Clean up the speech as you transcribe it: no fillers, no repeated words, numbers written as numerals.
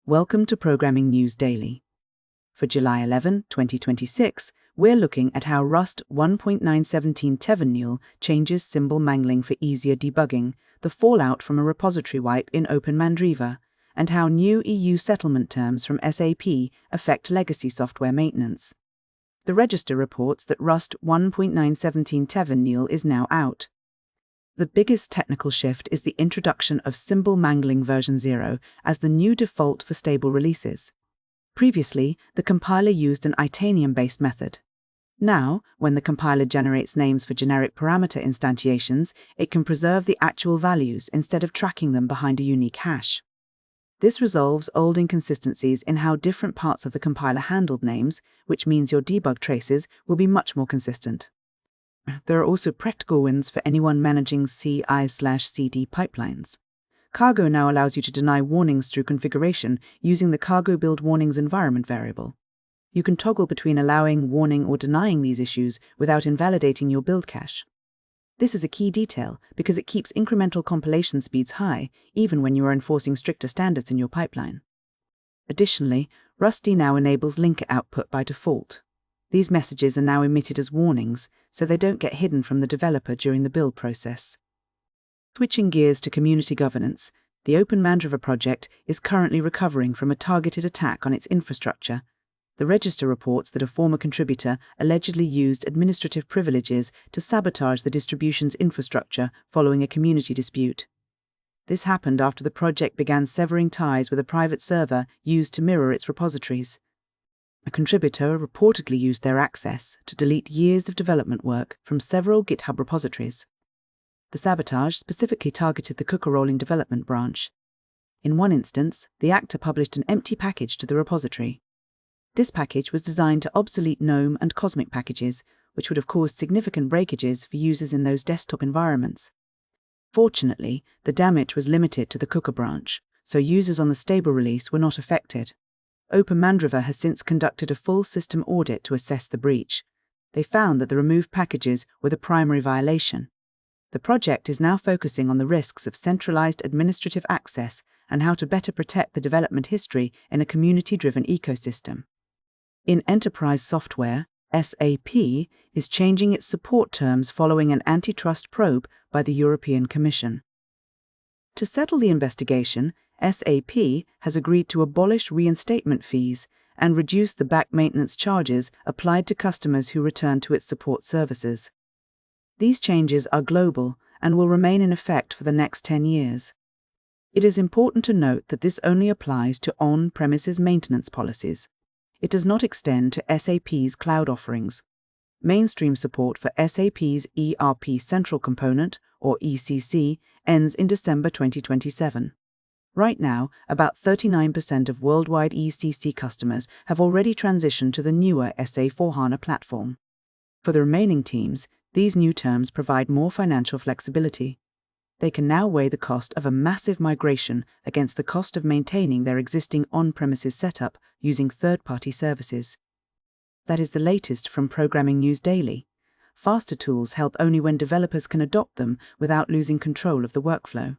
Welcome to Programming News Daily. For July 11, 2026, we're looking at how Rust 1.917 Tevenule changes symbol mangling for easier debugging, the fallout from a repository wipe in OpenMandriva, and how new EU settlement terms from SAP affect legacy software maintenance. The Register reports that Rust 1.917 Tevenule is now out. The biggest technical shift is the introduction of symbol mangling version 0 as the new default for stable releases. Previously, the compiler used an Itanium-based method. Now, when the compiler generates names for generic parameter instantiations, it can preserve the actual values instead of tracking them behind a unique hash. This resolves old inconsistencies in how different parts of the compiler handled names, which means your debug traces will be much more consistent. There are also practical wins for anyone managing CI/CD pipelines. Cargo now allows you to deny warnings through configuration using the cargo build warnings environment variable. You can toggle between allowing, warning, or denying these issues without invalidating your build cache. This is a key detail because it keeps incremental compilation speeds high, even when you are enforcing stricter standards in your pipeline. Additionally, Rust now enables linker output by default. These messages are now emitted as warnings, so they don't get hidden from the developer during the build process. Switching gears to community governance, the OpenMandriva project is currently recovering from a targeted attack on its infrastructure. The Register reports that a former contributor allegedly used administrative privileges to sabotage the distribution's infrastructure following a community dispute. This happened after the project began severing ties with a private server used to mirror its repositories. A contributor reportedly used their access to delete years of development work from several GitHub repositories. The sabotage specifically targeted the cooker rolling development branch. In one instance, the actor published an empty package to the repository. This package was designed to obsolete GNOME and Cosmic packages, which would have caused significant breakages for users in those desktop environments. Fortunately, the damage was limited to the cooker branch, so users on the stable release were not affected. OpenMandriva has since conducted a full system audit to assess the breach. They found that the removed packages were the primary violation. The project is now focusing on the risks of centralized administrative access and how to better protect the development history in a community-driven ecosystem. In enterprise software, SAP is changing its support terms following an antitrust probe by the European Commission. To settle the investigation, SAP has agreed to abolish reinstatement fees and reduce the back maintenance charges applied to customers who return to its support services. These changes are global and will remain in effect for the next 10 years. It is important to note that this only applies to on-premises maintenance policies. It does not extend to SAP's cloud offerings. Mainstream support for SAP's ERP Central Component, or ECC, ends in December 2027. Right now, about 39% of worldwide ECC customers have already transitioned to the newer SA4HANA platform. For the remaining teams, these new terms provide more financial flexibility. They can now weigh the cost of a massive migration against the cost of maintaining their existing on-premises setup using third-party services. That is the latest from Programming News Daily. Faster tools help only when developers can adopt them without losing control of the workflow.